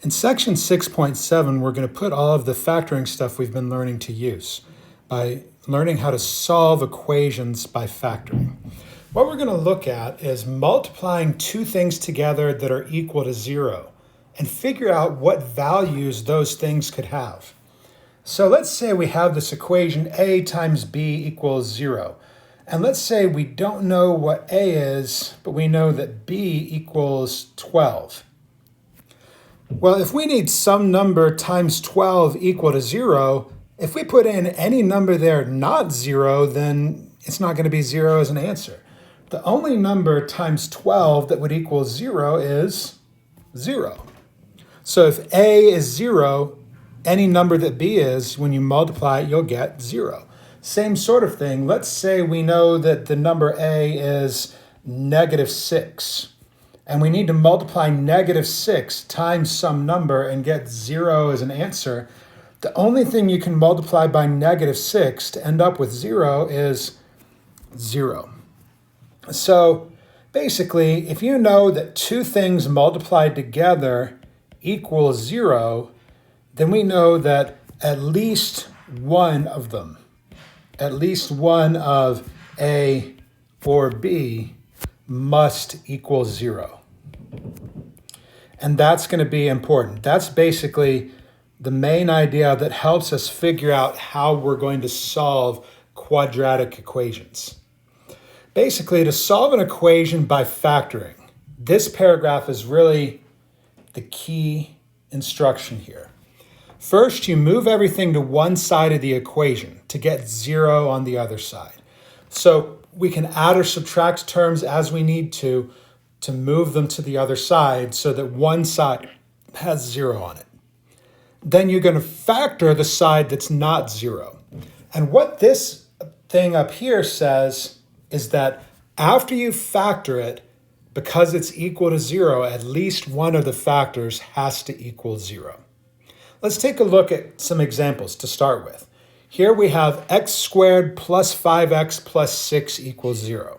In section 6.7, we're going to put all of the factoring stuff we've been learning to use by learning how to solve equations by factoring. What we're going to look at is multiplying two things together that are equal to 0 and figure out what values those things could have. So let's say we have this equation a times b equals 0. And let's say we don't know what a is, but we know that b equals 12. Well, if we need some number times 12 equal to 0, if we put in any number there not 0, then it's not going to be 0 as an answer. The only number times 12 that would equal 0 is 0. So if a is 0, any number that b is, when you multiply it, you'll get 0. Same sort of thing. Let's say we know that the number a is -6. And we need to multiply -6 times some number and get 0 as an answer. The only thing you can multiply by -6 to end up with 0 is 0. So basically, if you know that two things multiplied together equals 0, then we know that at least one of them, at least one of A or B, must equal 0. And that's going to be important. That's basically the main idea that helps us figure out how we're going to solve quadratic equations. Basically, to solve an equation by factoring, this paragraph is really the key instruction here. First, you move everything to one side of the equation to get 0 on the other side. So we can add or subtract terms as we need to move them to the other side so that one side has 0 on it. Then you're going to factor the side that's not 0. And what this thing up here says is that after you factor it, because it's equal to 0, at least one of the factors has to equal 0. Let's take a look at some examples to start with. Here we have x squared plus 5x plus 6 equals 0.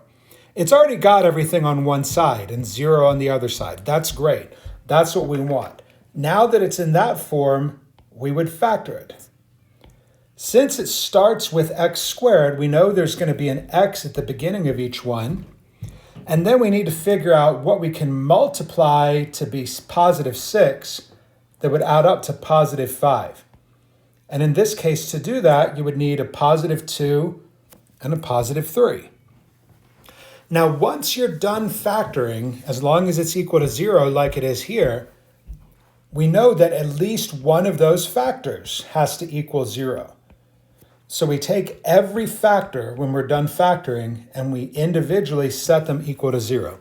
It's already got everything on one side and 0 on the other side. That's great. That's what we want. Now that it's in that form, we would factor it. Since it starts with x squared, we know there's going to be an x at the beginning of each one. And then we need to figure out what we can multiply to be positive 6 that would add up to positive 5. And in this case, to do that, you would need a positive 2 and a positive 3. Now, once you're done factoring, as long as it's equal to 0 like it is here, we know that at least one of those factors has to equal 0. So we take every factor when we're done factoring and we individually set them equal to 0.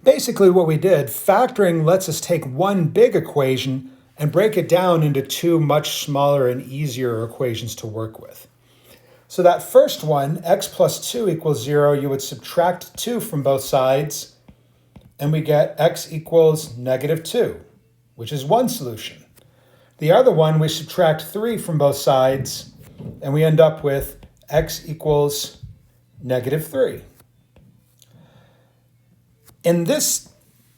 Basically what we did, factoring lets us take one big equation and break it down into two much smaller and easier equations to work with. So that first one, x plus 2 equals 0, you would subtract 2 from both sides, and we get x equals -2, which is one solution. The other one, we subtract 3 from both sides, and we end up with x equals -3. In this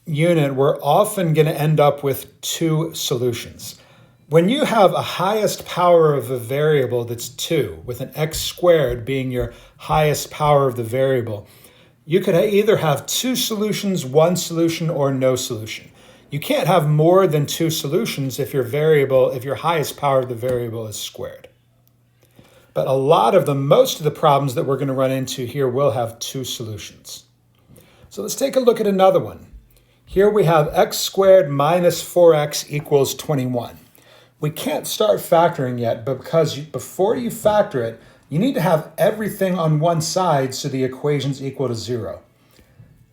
unit, we're often going to end up with two solutions. When you have a highest power of a variable that's 2, with an x squared being your highest power of the variable, you could either have two solutions, one solution, or no solution. You can't have more than two solutions if your highest power of the variable is squared. But most of the problems that we're going to run into here will have two solutions. So let's take a look at another one. Here we have x squared minus 4x equals 21. We can't start factoring yet, but because before you factor it, you need to have everything on one side so the equation's equal to 0.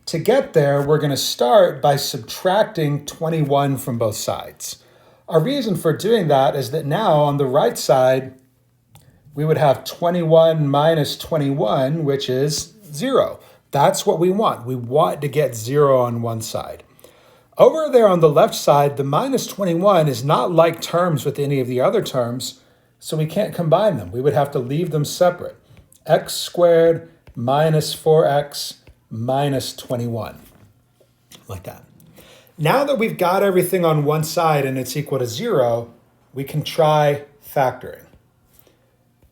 To get there, we're going to start by subtracting 21 from both sides. Our reason for doing that is that now on the right side, we would have 21 minus 21, which is 0. That's what we want. We want to get 0 on one side. Over there on the left side, the minus 21 is not like terms with any of the other terms, so we can't combine them. We would have to leave them separate. X squared minus 4x minus 21, like that. Now that we've got everything on one side and it's equal to 0, we can try factoring.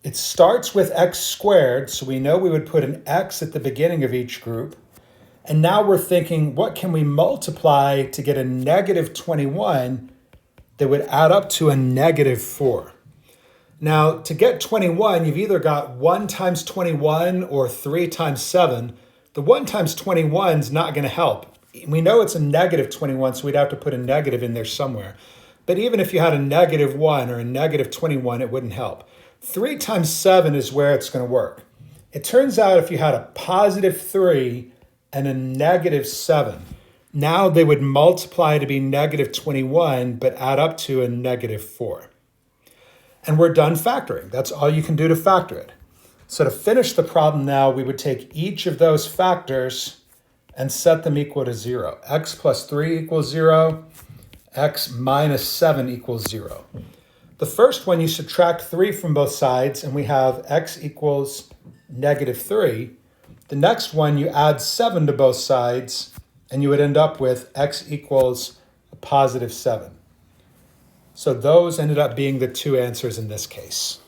It starts with x squared, so we know we would put an x at the beginning of each group. And now we're thinking, what can we multiply to get a negative 21 that would add up to a negative 4? Now, to get 21, you've either got 1 times 21 or 3 times 7. The 1 times 21 is not going to help. We know it's a negative 21, so we'd have to put a negative in there somewhere. But even if you had a negative 1 or a negative 21, it wouldn't help. 3 times 7 is where it's going to work. It turns out if you had a positive 3 and a negative 7, now they would multiply to be negative 21, but add up to a negative 4. And we're done factoring. That's all you can do to factor it. So to finish the problem now, we would take each of those factors and set them equal to 0. X plus 3 equals 0. X minus 7 equals 0. The first one, you subtract 3 from both sides, and we have x equals negative 3. The next one, you add 7 to both sides, and you would end up with x equals a positive 7. So those ended up being the two answers in this case.